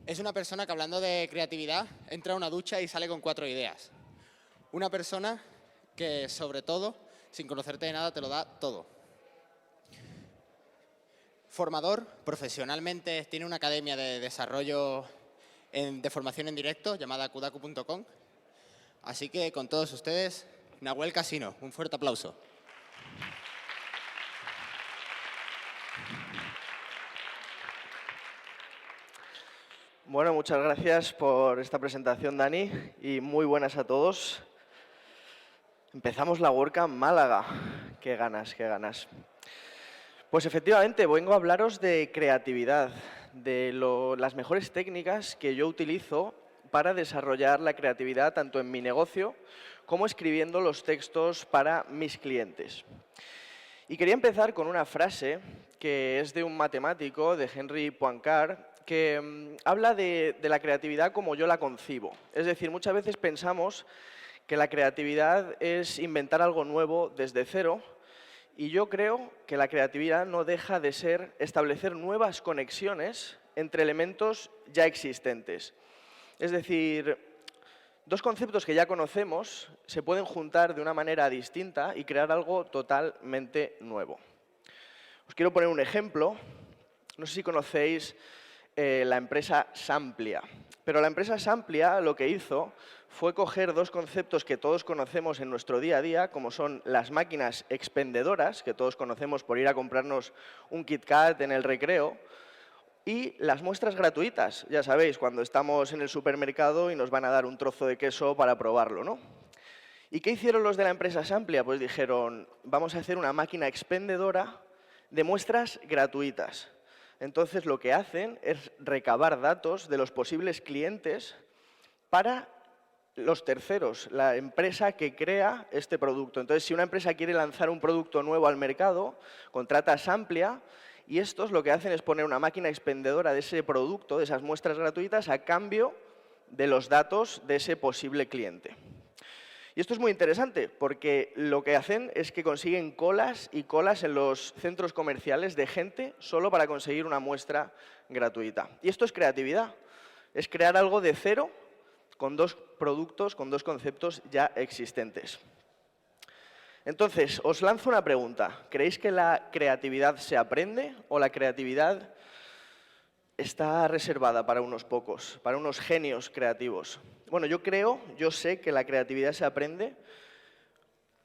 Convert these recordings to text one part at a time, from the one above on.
Es una persona que, hablando de creatividad, entra a una ducha y sale con 4 ideas. Una persona que, sobre todo, sin conocerte de nada, te lo da todo. Formador, profesionalmente tiene una academia de desarrollo de formación en directo llamada kudaku.com. Así que, con todos ustedes, Nahuel Casino. Un fuerte aplauso. Bueno, muchas gracias por esta presentación, Dani, y muy buenas a todos. Empezamos la WordCamp Málaga. Qué ganas, qué ganas. Pues efectivamente, vengo a hablaros de creatividad, de las mejores técnicas que yo utilizo para desarrollar la creatividad tanto en mi negocio como escribiendo los textos para mis clientes. Y quería empezar con una frase que es de un matemático, de Henry Poincaré, que habla de la creatividad como yo la concibo. Es decir, muchas veces pensamos que la creatividad es inventar algo nuevo desde cero, y yo creo que la creatividad no deja de ser establecer nuevas conexiones entre elementos ya existentes. Es decir, dos conceptos que ya conocemos se pueden juntar de una manera distinta y crear algo totalmente nuevo. Os quiero poner un ejemplo. No sé si conocéis la empresa Samplia. Pero la empresa Samplia lo que hizo fue coger dos conceptos que todos conocemos en nuestro día a día, como son las máquinas expendedoras, que todos conocemos por ir a comprarnos un KitKat en el recreo, y las muestras gratuitas. Ya sabéis, cuando estamos en el supermercado y nos van a dar un trozo de queso para probarlo, ¿no? ¿Y qué hicieron los de la empresa Samplia? Pues dijeron, vamos a hacer una máquina expendedora de muestras gratuitas. Entonces, lo que hacen es recabar datos de los posibles clientes para los terceros, la empresa que crea este producto. Entonces, si una empresa quiere lanzar un producto nuevo al mercado, contrata a Samplia y estos lo que hacen es poner una máquina expendedora de ese producto, de esas muestras gratuitas, a cambio de los datos de ese posible cliente. Y esto es muy interesante porque lo que hacen es que consiguen colas y colas en los centros comerciales de gente solo para conseguir una muestra gratuita. Y esto es creatividad. Es crear algo de cero con dos productos, con dos conceptos ya existentes. Entonces, os lanzo una pregunta. ¿Creéis que la creatividad se aprende o la creatividad está reservada para unos pocos, para unos genios creativos? Bueno, yo sé que la creatividad se aprende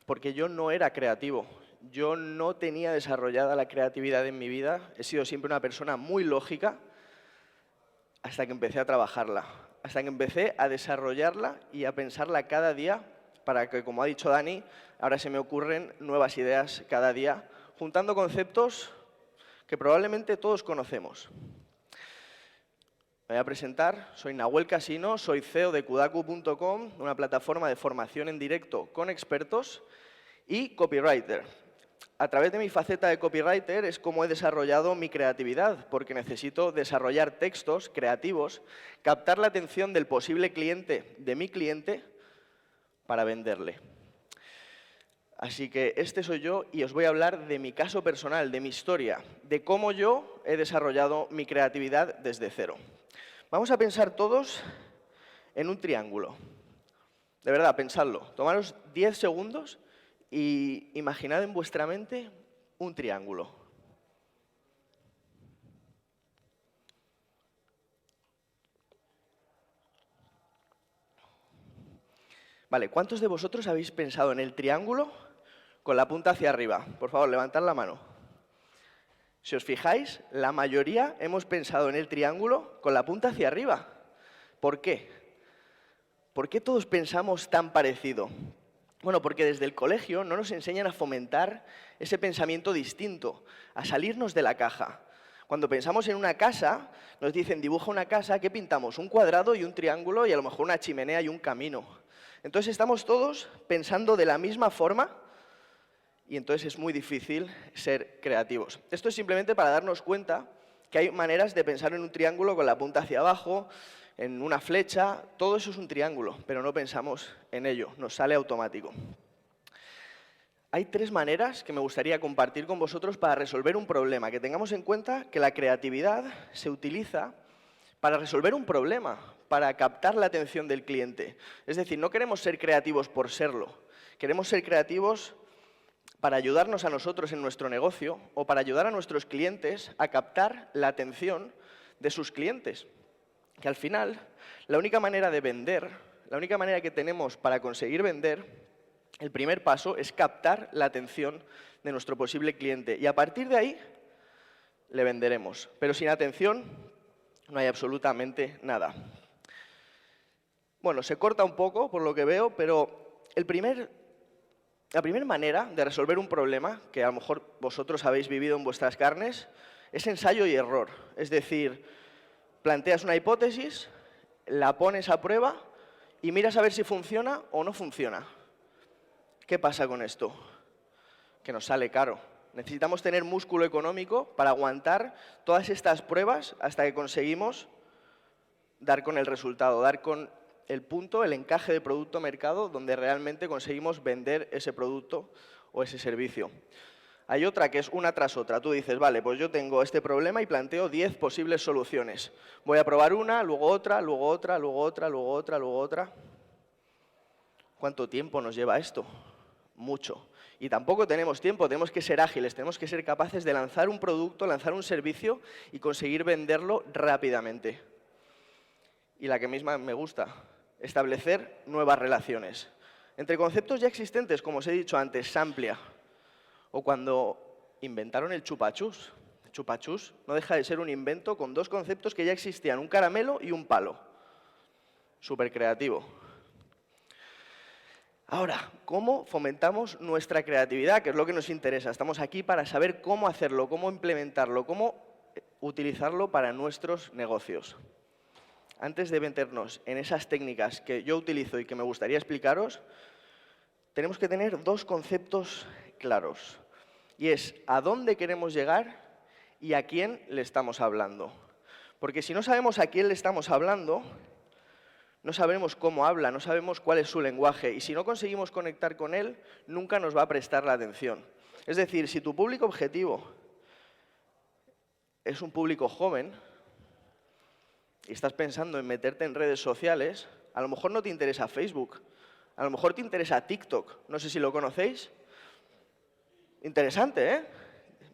porque yo no era creativo. Yo no tenía desarrollada la creatividad en mi vida. He sido siempre una persona muy lógica hasta que empecé a trabajarla, hasta que empecé a desarrollarla y a pensarla cada día para que, como ha dicho Dani, ahora se me ocurren nuevas ideas cada día, juntando conceptos que probablemente todos conocemos. Me voy a presentar, soy Nahuel Casino, soy CEO de kudaku.com, una plataforma de formación en directo con expertos, y copywriter. A través de mi faceta de copywriter es como he desarrollado mi creatividad, porque necesito desarrollar textos creativos, captar la atención del posible cliente, de mi cliente, para venderle. Así que este soy yo y os voy a hablar de mi caso personal, de mi historia, de cómo yo he desarrollado mi creatividad desde cero. Vamos a pensar todos en un triángulo. De verdad, pensadlo. Tomaros 10 segundos y imaginad en vuestra mente un triángulo. Vale, ¿cuántos de vosotros habéis pensado en el triángulo con la punta hacia arriba? Por favor, levantad la mano. Si os fijáis, la mayoría hemos pensado en el triángulo con la punta hacia arriba. ¿Por qué? ¿Por qué todos pensamos tan parecido? Bueno, porque desde el colegio no nos enseñan a fomentar ese pensamiento distinto, a salirnos de la caja. Cuando pensamos en una casa, nos dicen, dibuja una casa, ¿qué pintamos? Un cuadrado y un triángulo y a lo mejor una chimenea y un camino. Entonces estamos todos pensando de la misma forma y entonces es muy difícil ser creativos. Esto es simplemente para darnos cuenta que hay maneras de pensar en un triángulo con la punta hacia abajo, en una flecha, todo eso es un triángulo, pero no pensamos en ello, nos sale automático. Hay 3 maneras que me gustaría compartir con vosotros para resolver un problema, que tengamos en cuenta que la creatividad se utiliza para resolver un problema, para captar la atención del cliente. Es decir, no queremos ser creativos por serlo, queremos ser creativos para ayudarnos a nosotros en nuestro negocio o para ayudar a nuestros clientes a captar la atención de sus clientes. Que al final, la única manera de vender, la única manera que tenemos para conseguir vender, el primer paso es captar la atención de nuestro posible cliente. Y a partir de ahí, le venderemos. Pero sin atención, no hay absolutamente nada. Bueno, se corta un poco, por lo que veo, pero la primera manera de resolver un problema, que a lo mejor vosotros habéis vivido en vuestras carnes, es ensayo y error. Es decir, planteas una hipótesis, la pones a prueba y miras a ver si funciona o no funciona. ¿Qué pasa con esto? Que nos sale caro. Necesitamos tener músculo económico para aguantar todas estas pruebas hasta que conseguimos dar con el resultado, dar con el punto, el encaje de producto-mercado donde realmente conseguimos vender ese producto o ese servicio. Hay otra que es una tras otra. Tú dices, vale, pues yo tengo este problema y planteo 10 posibles soluciones. Voy a probar una, luego otra, luego otra, luego otra, luego otra, luego otra. ¿Cuánto tiempo nos lleva esto? Mucho. Y tampoco tenemos tiempo, tenemos que ser ágiles, tenemos que ser capaces de lanzar un producto, lanzar un servicio y conseguir venderlo rápidamente. Y la que misma me gusta, establecer nuevas relaciones. Entre conceptos ya existentes, como os he dicho antes, Samplia. O cuando inventaron el chupachus. El chupachus no deja de ser un invento con dos conceptos que ya existían, un caramelo y un palo. Súper creativo. Ahora, ¿cómo fomentamos nuestra creatividad? Que es lo que nos interesa. Estamos aquí para saber cómo hacerlo, cómo implementarlo, cómo utilizarlo para nuestros negocios. Antes de meternos en esas técnicas que yo utilizo y que me gustaría explicaros, tenemos que tener dos conceptos claros. Y es a dónde queremos llegar y a quién le estamos hablando. Porque si no sabemos a quién le estamos hablando, no sabemos cómo habla, no sabemos cuál es su lenguaje. Y si no conseguimos conectar con él, nunca nos va a prestar la atención. Es decir, si tu público objetivo es un público joven y estás pensando en meterte en redes sociales, a lo mejor no te interesa Facebook, a lo mejor te interesa TikTok. No sé si lo conocéis. Interesante, ¿eh?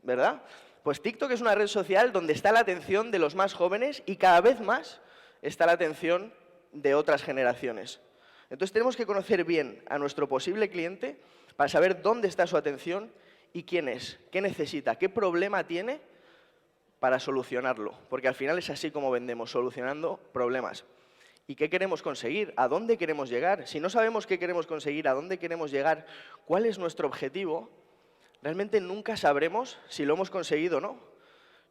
¿Verdad? Pues TikTok es una red social donde está la atención de los más jóvenes y cada vez más está la atención de otras generaciones. Entonces tenemos que conocer bien a nuestro posible cliente para saber dónde está su atención y quién es, qué necesita, qué problema tiene para solucionarlo. Porque al final es así como vendemos, solucionando problemas. ¿Y qué queremos conseguir? ¿A dónde queremos llegar? Si no sabemos qué queremos conseguir, a dónde queremos llegar, cuál es nuestro objetivo, realmente nunca sabremos si lo hemos conseguido o no.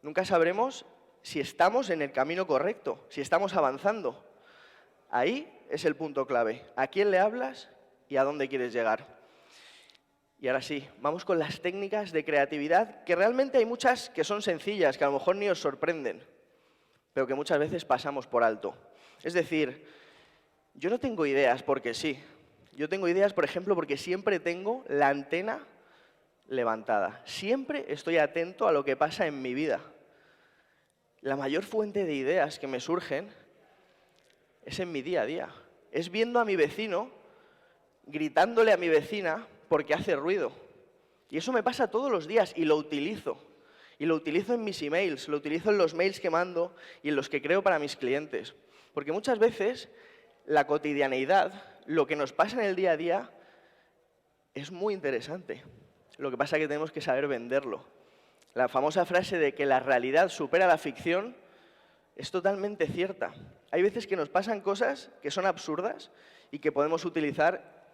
Nunca sabremos si estamos en el camino correcto, si estamos avanzando. Ahí es el punto clave. ¿A quién le hablas y a dónde quieres llegar? Y ahora sí, vamos con las técnicas de creatividad, que realmente hay muchas que son sencillas, que a lo mejor ni os sorprenden, pero que muchas veces pasamos por alto. Es decir, yo no tengo ideas porque sí. Yo tengo ideas, por ejemplo, porque siempre tengo la antena levantada. Siempre estoy atento a lo que pasa en mi vida. La mayor fuente de ideas que me surgen es en mi día a día. Es viendo a mi vecino, gritándole a mi vecina porque hace ruido. Y eso me pasa todos los días y lo utilizo. Y lo utilizo en mis emails, lo utilizo en los mails que mando y en los que creo para mis clientes. Porque muchas veces la cotidianeidad, lo que nos pasa en el día a día, es muy interesante. Lo que pasa es que tenemos que saber venderlo. La famosa frase de que la realidad supera la ficción es totalmente cierta. Hay veces que nos pasan cosas que son absurdas y que podemos utilizar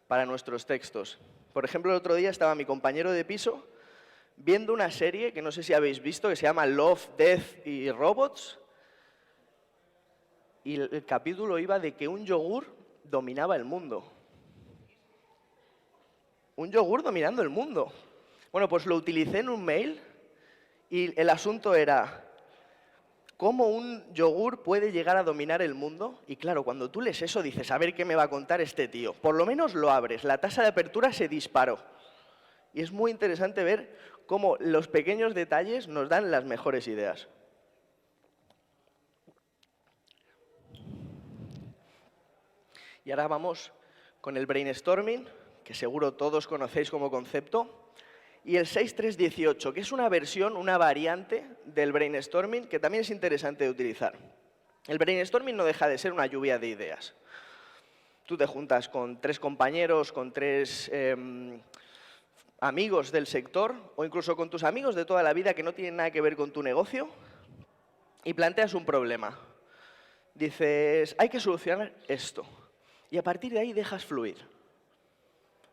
para nuestros textos. Por ejemplo, el otro día estaba mi compañero de piso viendo una serie que no sé si habéis visto, que se llama Love, Death y Robots. Y el capítulo iba de que un yogur dominaba el mundo. Un yogur dominando el mundo. Bueno, pues lo utilicé en un mail y el asunto era ¿cómo un yogur puede llegar a dominar el mundo? Y claro, cuando tú lees eso dices, a ver qué me va a contar este tío. Por lo menos lo abres, la tasa de apertura se disparó. Y es muy interesante ver cómo los pequeños detalles nos dan las mejores ideas. Y ahora vamos con el brainstorming, que seguro todos conocéis como concepto, y el 6-3-18, que es una versión, una variante del brainstorming que también es interesante de utilizar. El brainstorming no deja de ser una lluvia de ideas. Tú te juntas con 3 compañeros, con 3 amigos del sector o incluso con tus amigos de toda la vida que no tienen nada que ver con tu negocio y planteas un problema. Dices, hay que solucionar esto. Y a partir de ahí dejas fluir.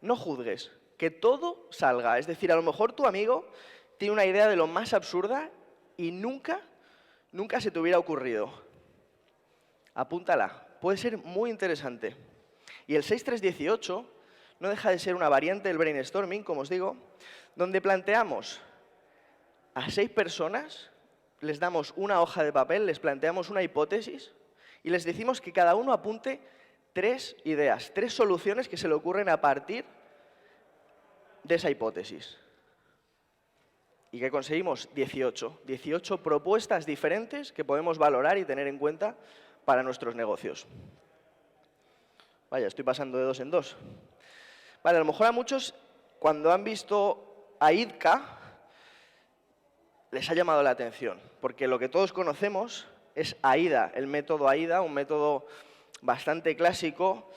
No juzgues, que todo salga. Es decir, a lo mejor tu amigo tiene una idea de lo más absurda y nunca se te hubiera ocurrido. Apúntala, puede ser muy interesante. Y el 6-3-18 no deja de ser una variante del brainstorming, como os digo, donde planteamos a 6 personas, les damos una hoja de papel, les planteamos una hipótesis y les decimos que cada uno apunte 3 ideas, 3 soluciones que se le ocurren a partir de esa hipótesis. ¿Y qué conseguimos? 18 propuestas diferentes que podemos valorar y tener en cuenta para nuestros negocios. Vaya, estoy pasando de 2 en 2. Vale, a lo mejor a muchos, cuando han visto AIDCA, les ha llamado la atención, porque lo que todos conocemos es AIDA, el método AIDA, un método bastante clásico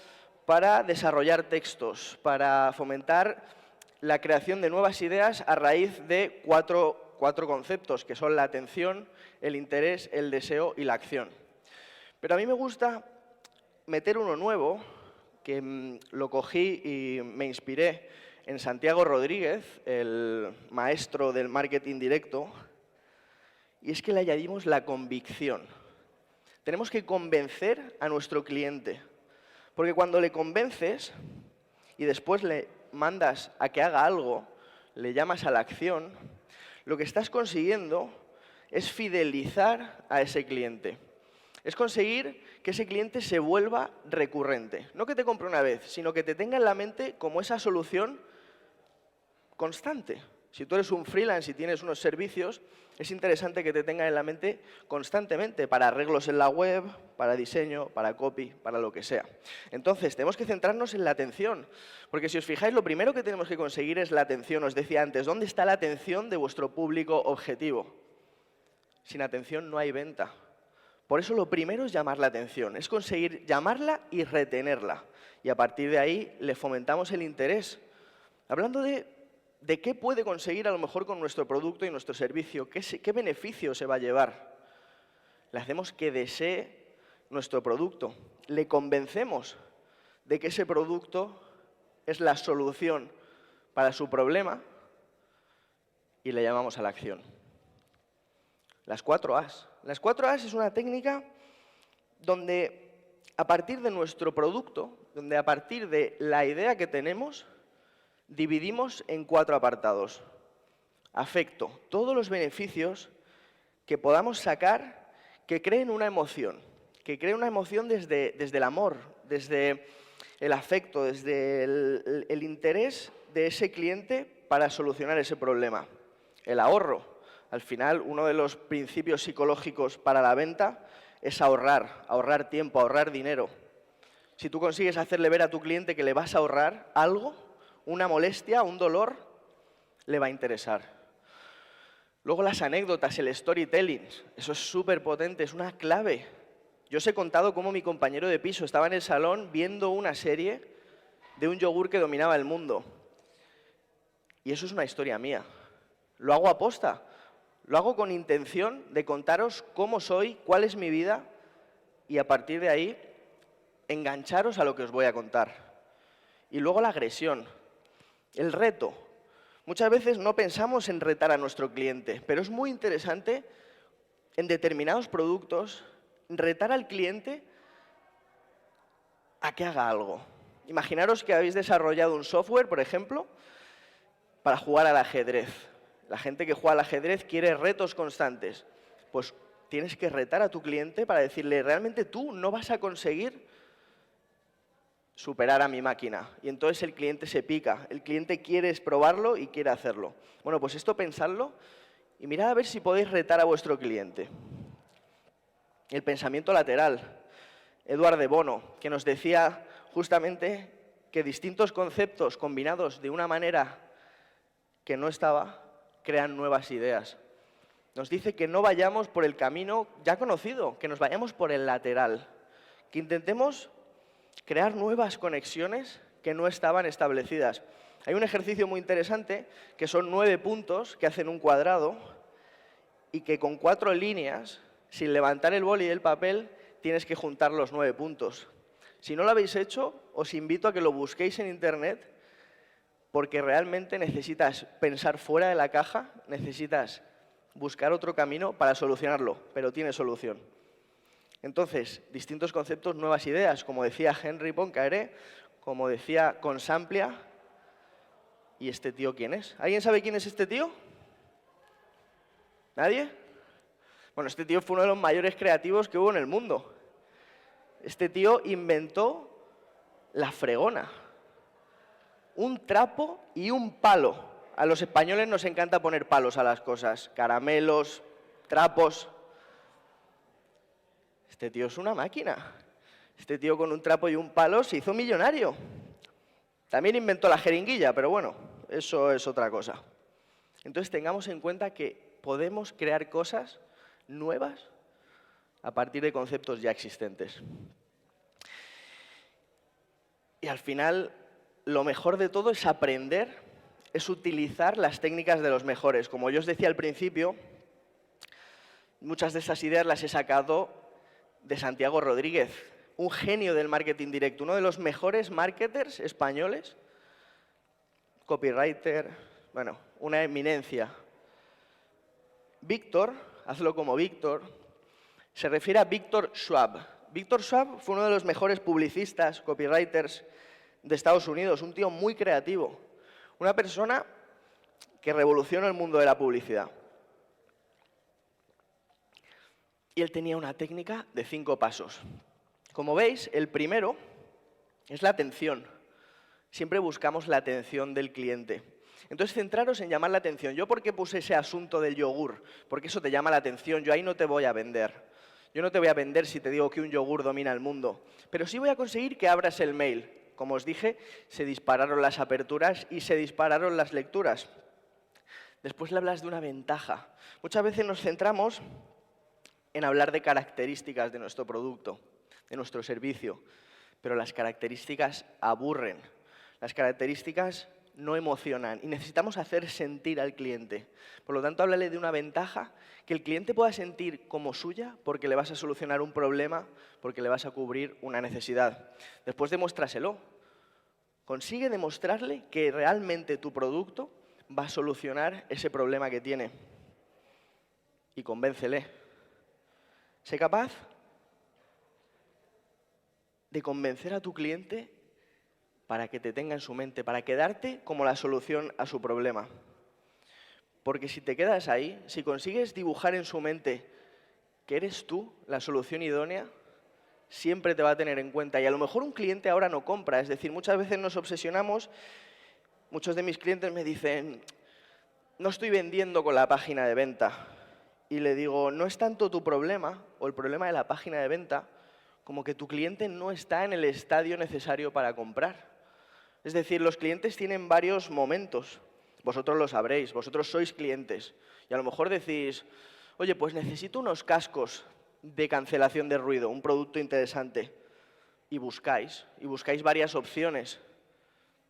para desarrollar textos, para fomentar la creación de nuevas ideas a raíz de cuatro conceptos, que son la atención, el interés, el deseo y la acción. Pero a mí me gusta meter uno nuevo, que lo cogí y me inspiré en Santiago Rodríguez, el maestro del marketing directo, y es que le añadimos la convicción. Tenemos que convencer a nuestro cliente, porque cuando le convences y después le mandas a que haga algo, le llamas a la acción, lo que estás consiguiendo es fidelizar a ese cliente. Es conseguir que ese cliente se vuelva recurrente. No que te compre una vez, sino que te tenga en la mente como esa solución constante. Si tú eres un freelance y tienes unos servicios, es interesante que te tengan en la mente constantemente para arreglos en la web, para diseño, para copy, para lo que sea. Entonces, tenemos que centrarnos en la atención, porque si os fijáis, lo primero que tenemos que conseguir es la atención. Os decía antes, ¿dónde está la atención de vuestro público objetivo? Sin atención no hay venta. Por eso lo primero es llamar la atención, es conseguir llamarla y retenerla. Y a partir de ahí le fomentamos el interés. Hablando de qué puede conseguir a lo mejor con nuestro producto y nuestro servicio, qué beneficio se va a llevar. Le hacemos que desee nuestro producto, le convencemos de que ese producto es la solución para su problema y le llamamos a la acción. Las 4 As. Las 4 As es una técnica donde a partir de nuestro producto, donde a partir de la idea que tenemos, dividimos en 4 apartados. Afecto, todos los beneficios que podamos sacar que creen una emoción, desde el amor, desde el afecto, desde el interés de ese cliente para solucionar ese problema. El ahorro. Al final, uno de los principios psicológicos para la venta es ahorrar tiempo, ahorrar dinero. Si tú consigues hacerle ver a tu cliente que le vas a ahorrar algo, una molestia, un dolor, le va a interesar. Luego las anécdotas, el storytelling, eso es súper potente, es una clave. Yo os he contado cómo mi compañero de piso estaba en el salón viendo una serie de un yogur que dominaba el mundo. Y eso es una historia mía. Lo hago aposta. Lo hago con intención de contaros cómo soy, cuál es mi vida y a partir de ahí engancharos a lo que os voy a contar. Y luego la agresión, el reto. Muchas veces no pensamos en retar a nuestro cliente, pero es muy interesante en determinados productos retar al cliente a que haga algo. Imaginaros que habéis desarrollado un software, por ejemplo, para jugar al ajedrez. La gente que juega al ajedrez quiere retos constantes. Pues tienes que retar a tu cliente para decirle, realmente tú no vas a conseguir superar a mi máquina. Y entonces el cliente se pica. El cliente quiere probarlo y quiere hacerlo. Bueno, pues esto pensadlo y mirad a ver si podéis retar a vuestro cliente. El pensamiento lateral. Eduard de Bono, que nos decía, justamente que distintos conceptos combinados de una manera que no estaba, crean nuevas ideas. Nos dice que no vayamos por el camino ya conocido, que nos vayamos por el lateral, que intentemos crear nuevas conexiones que no estaban establecidas. Hay un ejercicio muy interesante que son 9 puntos que hacen un cuadrado y que con 4 líneas, sin levantar el boli y el papel, tienes que juntar los 9 puntos. Si no lo habéis hecho, os invito a que lo busquéis en internet porque realmente necesitas pensar fuera de la caja, necesitas buscar otro camino para solucionarlo, pero tiene solución. Entonces, distintos conceptos, nuevas ideas, como decía Henry Poincaré, como decía Consamplia. ¿Y este tío quién es? ¿Alguien sabe quién es este tío? ¿Nadie? Bueno, este tío fue uno de los mayores creativos que hubo en el mundo. Este tío inventó la fregona. Un trapo y un palo. A los españoles nos encanta poner palos a las cosas. Caramelos, trapos. Este tío es una máquina. Este tío con un trapo y un palo se hizo millonario. También inventó la jeringuilla, pero bueno, eso es otra cosa. Entonces tengamos en cuenta que podemos crear cosas nuevas a partir de conceptos ya existentes. Y al final, lo mejor de todo es aprender, es utilizar las técnicas de los mejores. Como yo os decía al principio, muchas de esas ideas las he sacado de Santiago Rodríguez, un genio del marketing directo, uno de los mejores marketers españoles, copywriter, bueno, una eminencia. Víctor, hazlo como Víctor, se refiere a Víctor Schwab. Víctor Schwab fue uno de los mejores publicistas, copywriters de Estados Unidos, un tío muy creativo, una persona que revolucionó el mundo de la publicidad. Y él tenía una técnica de 5 pasos. Como veis, el primero es la atención. Siempre buscamos la atención del cliente. Entonces, centraros en llamar la atención. ¿Yo por qué puse ese asunto del yogur? Porque eso te llama la atención. Yo ahí no te voy a vender. Yo no te voy a vender si te digo que un yogur domina el mundo. Pero sí voy a conseguir que abras el mail. Como os dije, se dispararon las aperturas y se dispararon las lecturas. Después le hablas de una ventaja. Muchas veces nos centramos en hablar de características de nuestro producto, de nuestro servicio, pero las características aburren, las características no emocionan y necesitamos hacer sentir al cliente. Por lo tanto, háblale de una ventaja que el cliente pueda sentir como suya porque le vas a solucionar un problema, porque le vas a cubrir una necesidad. Después demuéstraselo. Consigue demostrarle que realmente tu producto va a solucionar ese problema que tiene y convéncele. Sé capaz de convencer a tu cliente para que te tenga en su mente, para quedarte como la solución a su problema. Porque si te quedas ahí, si consigues dibujar en su mente que eres tú la solución idónea, siempre te va a tener en cuenta. Y a lo mejor un cliente ahora no compra. Es decir, muchas veces nos obsesionamos. Muchos de mis clientes me dicen, no estoy vendiendo con la página de venta. Y le digo, no es tanto tu problema o el problema de la página de venta como que tu cliente no está en el estadio necesario para comprar. Es decir, los clientes tienen varios momentos. Vosotros lo sabréis, vosotros sois clientes. Y a lo mejor decís, oye, pues necesito unos cascos de cancelación de ruido, un producto interesante. Y buscáis varias opciones.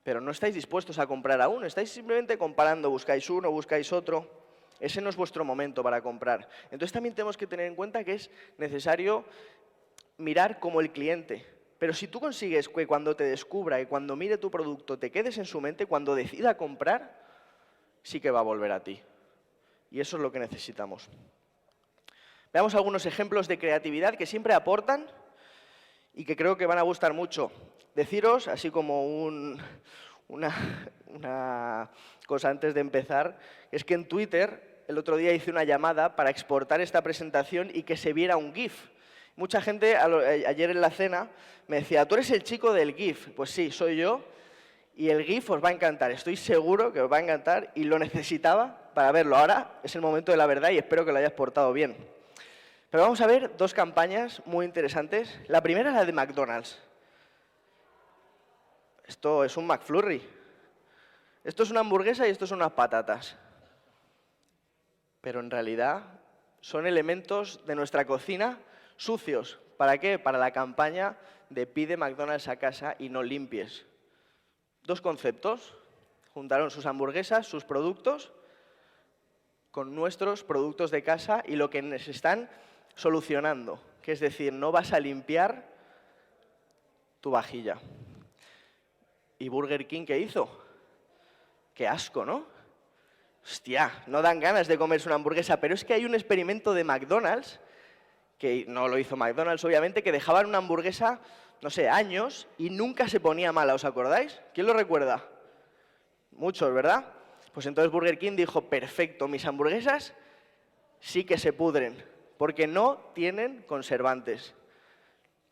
Pero no estáis dispuestos a comprar aún, estáis simplemente comparando, buscáis uno, buscáis otro. Ese no es vuestro momento para comprar. Entonces también tenemos que tener en cuenta que es necesario mirar como el cliente. Pero si tú consigues que cuando te descubra y cuando mire tu producto te quedes en su mente, cuando decida comprar, sí que va a volver a ti. Y eso es lo que necesitamos. Veamos algunos ejemplos de creatividad que siempre aportan y que creo que van a gustar mucho. Deciros, así como una cosa antes de empezar, es que en Twitter el otro día hice una llamada para exportar esta presentación y que se viera un GIF. Mucha gente ayer en la cena me decía, ¿tú eres el chico del GIF? Pues sí, soy yo y el GIF os va a encantar. Estoy seguro que os va a encantar y lo necesitaba para verlo. Ahora es el momento de la verdad y espero que lo hayas portado bien. Pero vamos a ver 2 campañas muy interesantes. La primera es la de McDonald's. esto es un McFlurry. Esto es una hamburguesa y esto son unas patatas. Pero en realidad son elementos de nuestra cocina sucios. ¿Para qué? Para la campaña de pide McDonald's a casa y no limpies. Dos conceptos. Juntaron sus hamburguesas, sus productos, con nuestros productos de casa y lo que nos están solucionando. Que es decir, no vas a limpiar tu vajilla. ¿Y Burger King qué hizo? Qué asco, ¿no? Hostia, no dan ganas de comerse una hamburguesa, pero es que hay un experimento de McDonald's, que no lo hizo McDonald's obviamente, que dejaban una hamburguesa, no sé, años y nunca se ponía mala, ¿os acordáis? ¿Quién lo recuerda? Muchos, ¿verdad? Pues entonces Burger King dijo, perfecto, mis hamburguesas sí que se pudren, porque no tienen conservantes.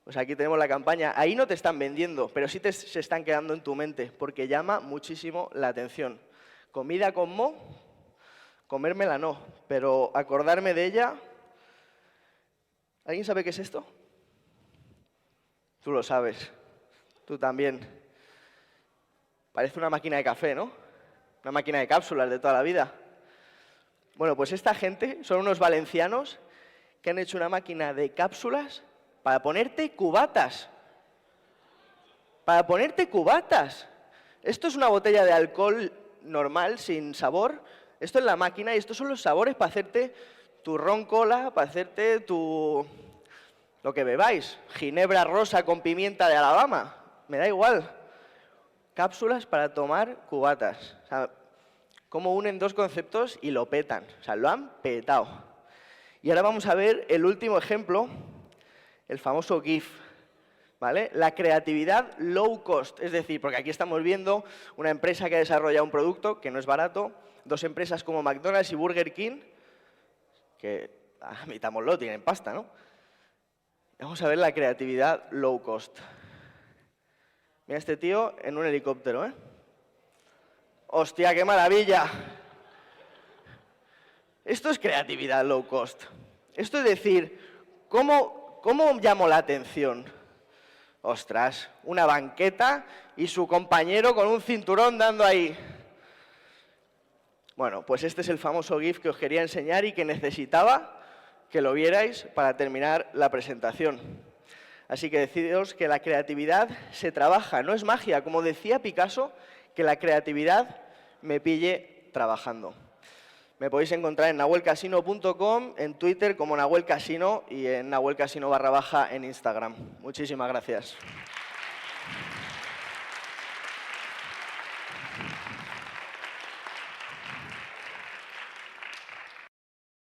Pues aquí tenemos la campaña. Ahí no te están vendiendo, pero sí se están quedando en tu mente, porque llama muchísimo la atención. Comida con mo, comérmela no, pero acordarme de ella. ¿Alguien sabe qué es esto? Tú lo sabes, tú también. Parece una máquina de café, ¿no? Una máquina de cápsulas de toda la vida. Bueno, pues esta gente son unos valencianos que han hecho una máquina de cápsulas para ponerte cubatas. Para ponerte cubatas. Esto es una botella de alcohol normal, sin sabor. Esto es la máquina y estos son los sabores para hacerte tu ron cola, para hacerte tu... lo que bebáis. Ginebra rosa con pimienta de Alabama. Me da igual. Cápsulas para tomar cubatas. O sea, cómo unen dos conceptos y lo petan. O sea, lo han petado. Y ahora vamos a ver el último ejemplo, el famoso GIF, ¿vale? La creatividad low cost, es decir, porque aquí estamos viendo una empresa que ha desarrollado un producto que no es barato, dos empresas como McDonald's y Burger King, que, admitámoslo, tienen pasta, ¿no? Vamos a ver la creatividad low cost. Mira este tío en un helicóptero, ¿eh? ¡Hostia, qué maravilla! Esto es creatividad low cost. Esto es decir, ¿cómo llamo la atención? Ostras, una banqueta y su compañero con un cinturón dando ahí. Bueno, pues este es el famoso GIF que os quería enseñar y que necesitaba que lo vierais para terminar la presentación. Así que deciros que la creatividad se trabaja, no es magia. Como decía Picasso, que la creatividad me pille trabajando. Me podéis encontrar en nahuelcasino.com, en Twitter como Nahuel Casino y en nahuelcasino _ en Instagram. Muchísimas gracias.